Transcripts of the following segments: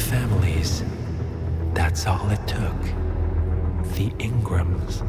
families. That's all it took. The Ingrams,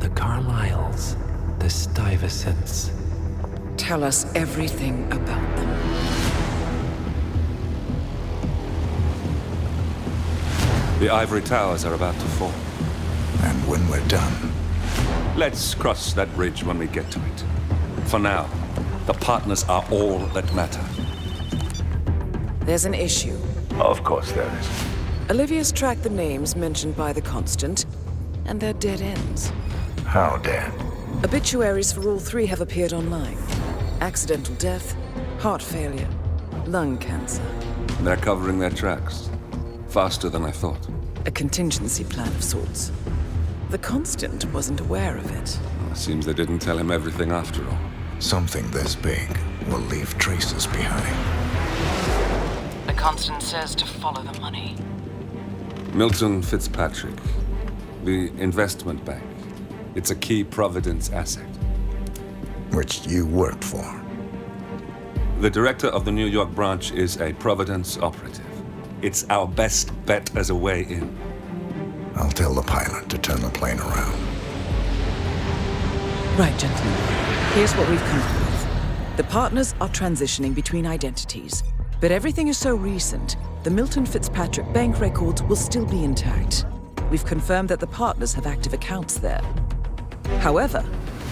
the Carlyles, the Stuyvesants. Tell us everything about them. The ivory towers are about to fall. And when we're done... Let's cross that bridge when we get to it. For now, the partners are all that matter. There's an issue. Of course there is. Olivia's tracked the names mentioned by the Constant, and they're dead ends. How dead? Obituaries for all three have appeared online. Accidental death, heart failure, lung cancer. They're covering their tracks. Faster than I thought. A contingency plan of sorts. The Constant wasn't aware of it. Well, seems they didn't tell him everything after all. Something this big will leave traces behind. The Constant says to follow the money. Milton Fitzpatrick, the investment bank. It's a key Providence asset. Which you worked for. The director of the New York branch is a Providence operative. It's our best bet as a way in. I'll tell the pilot to turn the plane around. Right, gentlemen. Here's what we've come up with. The partners are transitioning between identities, but everything is so recent, the Milton Fitzpatrick bank records will still be intact. We've confirmed that the partners have active accounts there. However,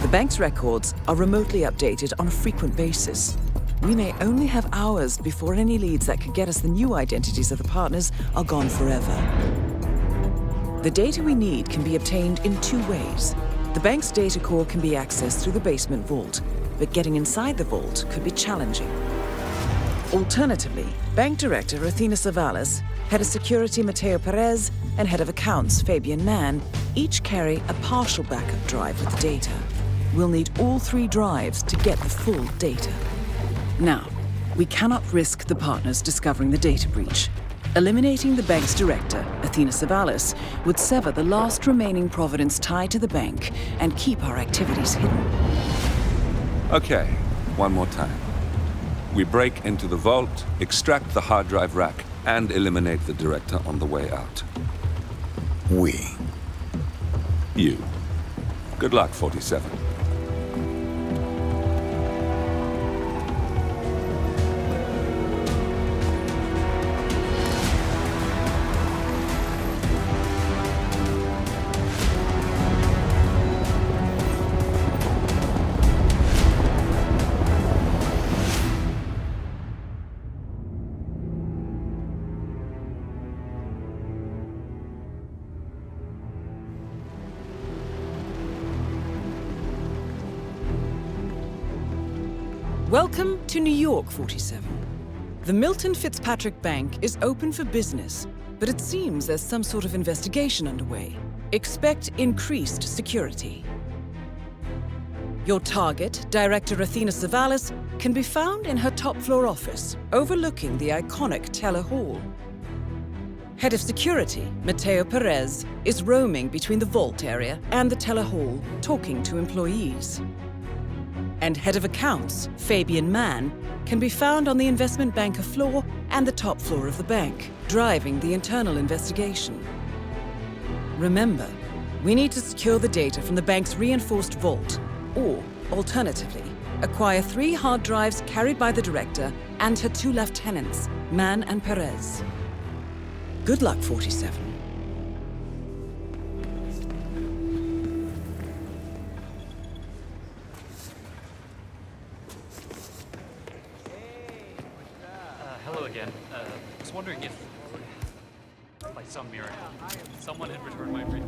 the bank's records are remotely updated on a frequent basis. We may only have hours before any leads that could get us the new identities of the partners are gone forever. The data we need can be obtained in two ways. The bank's data core can be accessed through the basement vault, but getting inside the vault could be challenging. Alternatively, Bank Director Athena Savalas, Head of Security Mateo Perez, and Head of Accounts Fabian Mann each carry a partial backup drive with the data. We'll need all three drives to get the full data. Now, we cannot risk the partners discovering the data breach. Eliminating the bank's director, Athena Savalas, would sever the last remaining Providence tie to the bank and keep our activities hidden. Okay, one more time. We break into the vault, extract the hard drive rack, and eliminate the director on the way out. We. You. Good luck, 47. Welcome to New York, 47. The Milton Fitzpatrick Bank is open for business, but it seems there's some sort of investigation underway. Expect increased security. Your target, Director Athena Savalas, can be found in her top-floor office, overlooking the iconic Teller Hall. Head of Security, Mateo Perez, is roaming between the vault area and the Teller Hall, talking to employees. And Head of Accounts, Fabian Mann, can be found on the investment banker floor and the top floor of the bank, driving the internal investigation. Remember, we need to secure the data from the bank's reinforced vault, or, alternatively, acquire 3 hard drives carried by the director and her 2 lieutenants, Mann and Perez. Good luck, 47. Hello again. I was wondering if, by some miracle, someone had returned my ring.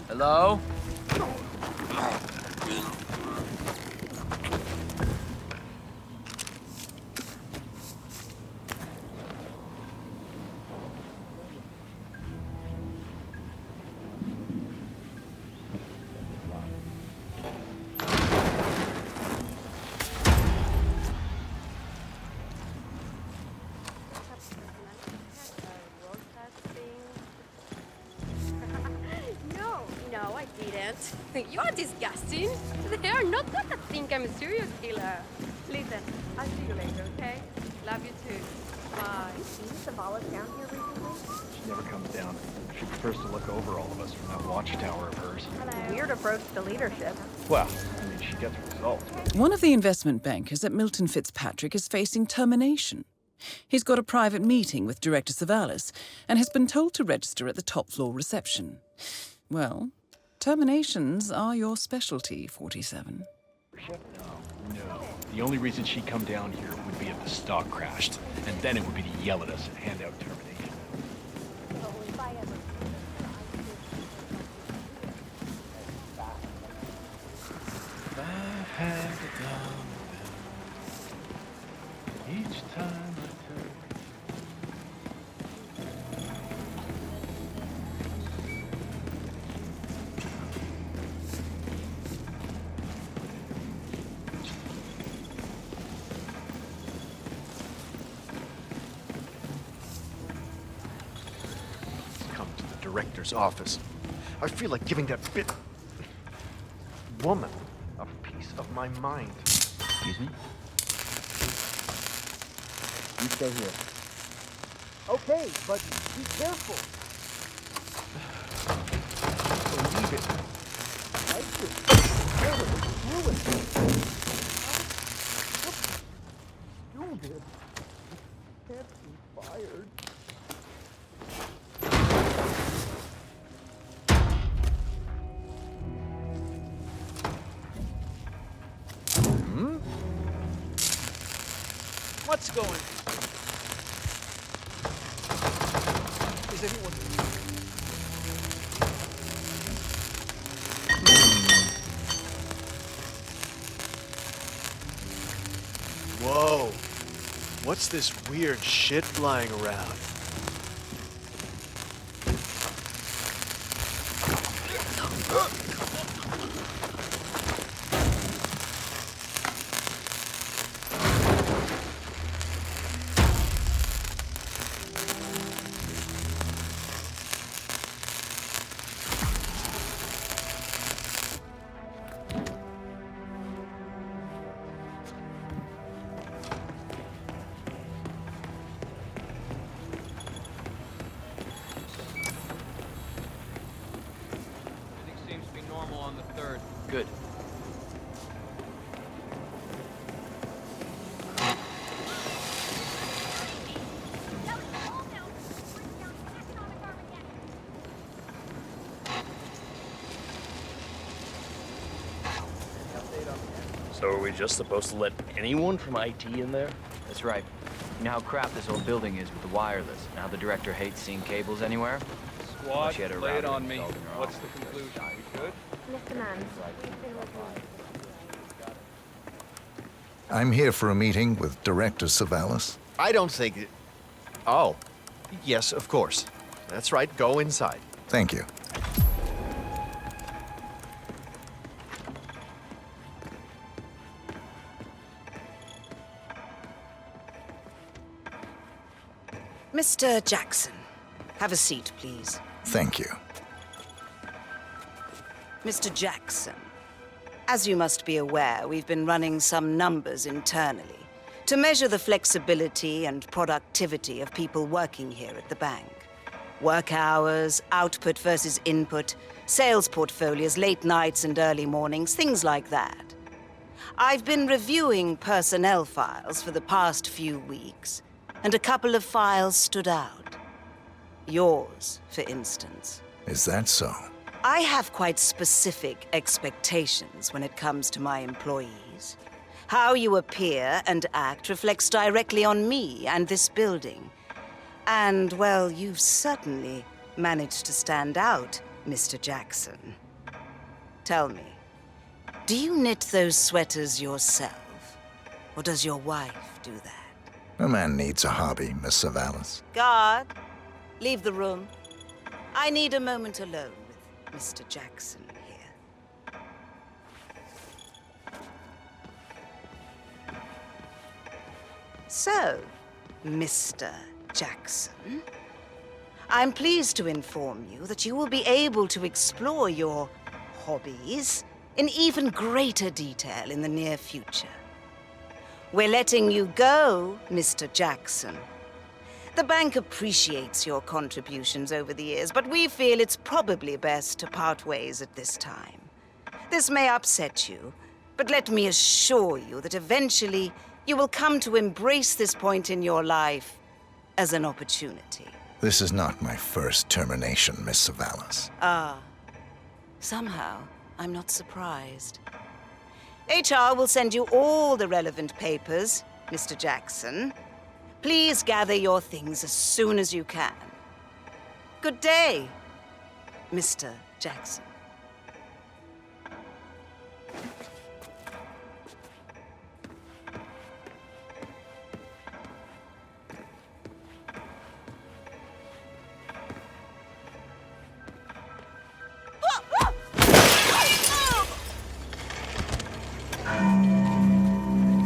Hello? think you are disgusting. They are not gonna think I'm a serial killer. Listen, I'll see you later, okay? Love you too. Bye. Seen Savalas down here recently? She never comes down. She prefers to look over all of us from that watchtower of hers. Weird approach to leadership. Well, I mean, she gets results. One of the investment bankers at Milton Fitzpatrick is facing termination. He's got a private meeting with Director Savalas and has been told to register at the top floor reception. Well, terminations are your specialty, 47. No. The only reason she'd come down here would be if the stock crashed. And then it would be to yell at us and hand out termination. I've had it down each time I turn. Come to the director's office. I feel like giving that woman a piece of my mind. Excuse me? You stay here. Okay, but be careful. Believe it. I just terribly screw it. Do this. You can't be fired. What's going on? Is anyone... Whoa. What's this weird shit flying around? Good. So are we just supposed to let anyone from IT in there? That's right. You know how crap this old building is with the wireless, and how the director hates seeing cables anywhere? Squad, She had a lay it router on me. installed in her What's the office. conclusion? We good? Mr. Mann, we've been reviewing. I'm here for a meeting with Director Savalas. I don't think it... Oh. Yes, of course. That's right. Go inside. Thank you. Mr. Jackson, have a seat, please. Thank you. Mr. Jackson, as you must be aware, we've been running some numbers internally to measure the flexibility and productivity of people working here at the bank. Work hours, output versus input, sales portfolios, late nights and early mornings, things like that. I've been reviewing personnel files for the past few weeks, and a couple of files stood out. Yours, for instance. Is that so? I have quite specific expectations when it comes to my employees. How you appear and act reflects directly on me and this building. And, well, you've certainly managed to stand out, Mr. Jackson. Tell me, do you knit those sweaters yourself? Or does your wife do that? A man needs a hobby, Miss Savalas. Guard, leave the room. I need a moment alone with Mr. Jackson here. So, Mr. Jackson, I'm pleased to inform you that you will be able to explore your hobbies in even greater detail in the near future. We're letting you go, Mr. Jackson. The bank appreciates your contributions over the years, but we feel it's probably best to part ways at this time. This may upset you, but let me assure you that eventually you will come to embrace this point in your life as an opportunity. This is not my first termination, Miss Savalas. Ah, somehow I'm not surprised. HR will send you all the relevant papers, Mr. Jackson. Please gather your things as soon as you can. Good day, Mr. Jackson.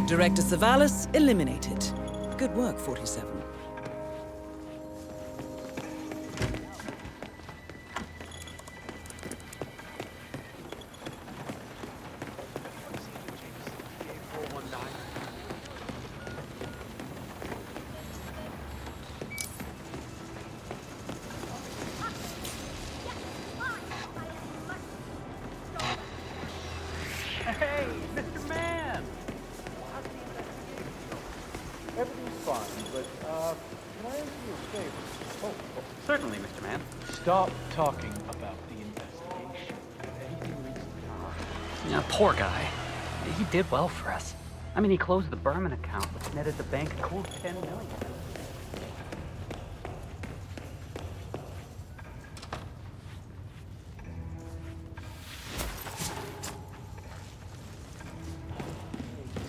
Director Savalas eliminated. Good work, 47. Hey, Mr. Man! Everything's fine, but, can I ask you a favor? Oh, Certainly, Mr. Man. Stop talking about the investigation. If anything leads to the Yeah, poor guy. He did well for us. I mean, he closed the Berman account, which netted the bank a cool $10 million.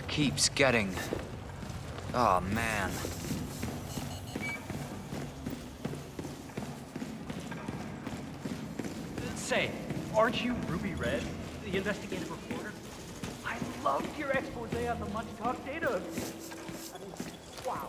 Keeps getting... Oh, man. Say, aren't you Ruby Red, the investigative reporter? I loved your expose on the much-talked data abuse. I mean, wow.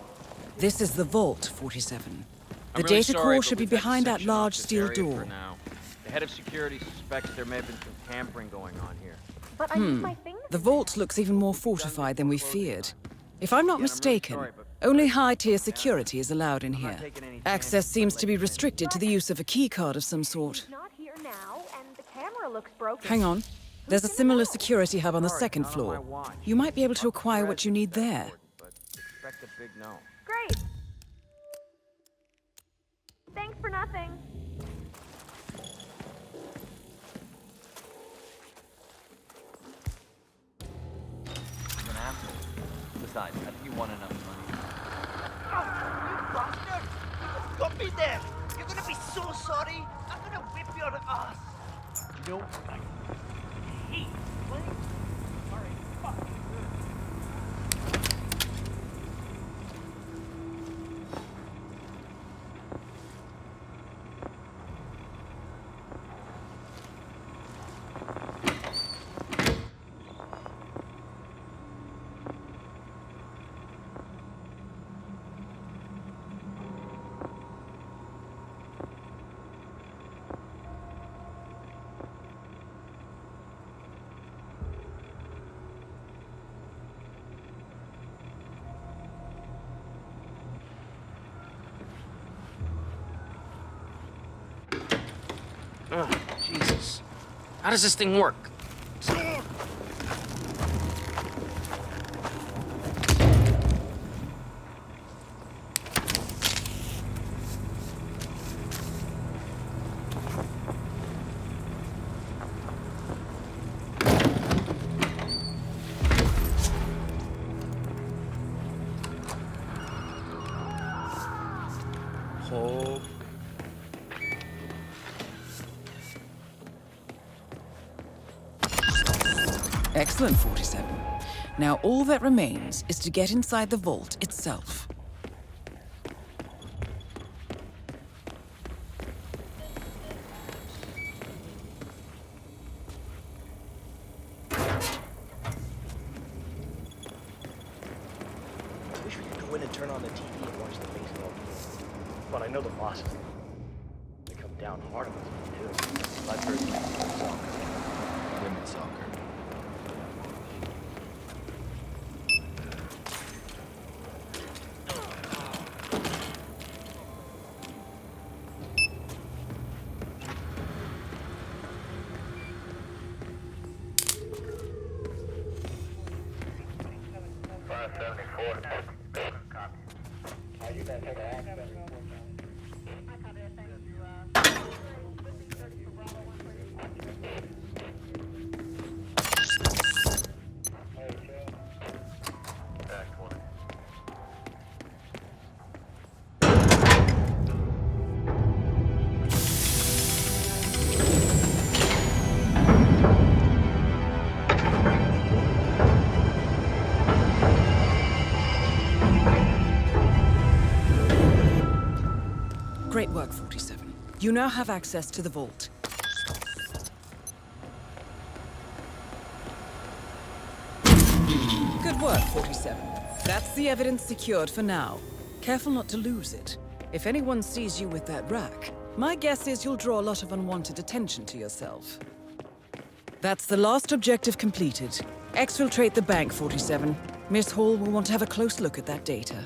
This is the vault, 47. The really data sorry, core but should be we've had behind that section off large this steel area door. for now. The head of security suspects there may have been some tampering going on here. But I need my things. The vault looks even more fortified than we feared. If I'm not mistaken, only high-tier security is allowed in here. Access seems to be restricted to the use of a keycard of some sort. Not here now, and the camera looks broken. Hang on. There's a similar security hub on the second floor. You might be able to acquire what you need there. Expect a big no. Great. Thanks for nothing. He's an asshole. Besides, I think you want enough money. You bastard! Stop me there! You're gonna be so sorry! I'm gonna whip your ass! You know, I hate playing. Alright, fuck. Oh, Jesus. How does this thing work? Hold. Excellent, 47. Now all that remains is to get inside the vault itself. I wish we could go in and turn on the TV and watch the baseball game. But I know the bosses. They come down hard on us, too. I've heard women's soccer. Great work, 47. You now have access to the vault. Good work, 47. That's the evidence secured for now. Careful not to lose it. If anyone sees you with that rack, my guess is you'll draw a lot of unwanted attention to yourself. That's the last objective completed. Exfiltrate the bank, 47. Miss Hall will want to have a close look at that data.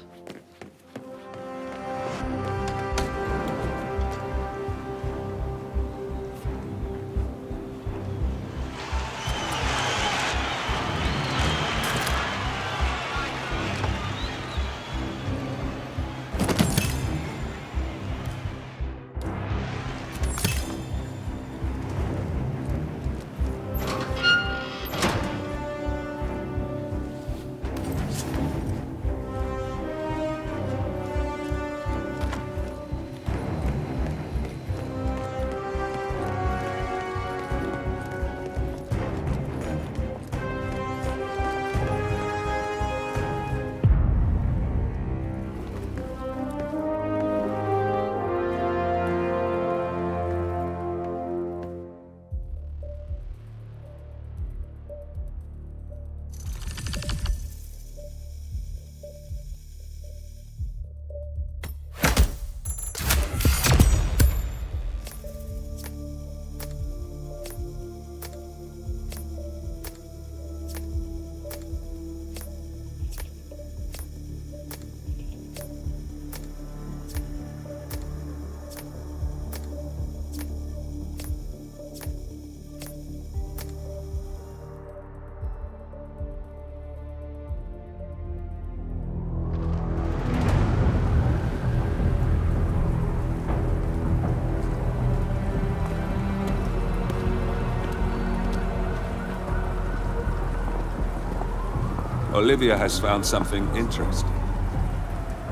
Olivia has found something interesting.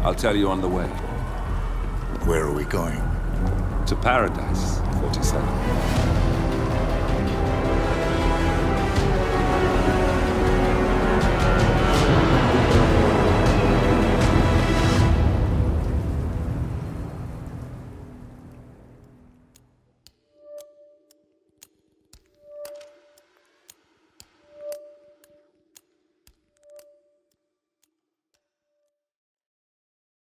I'll tell you on the way. Where are we going? To paradise, 47.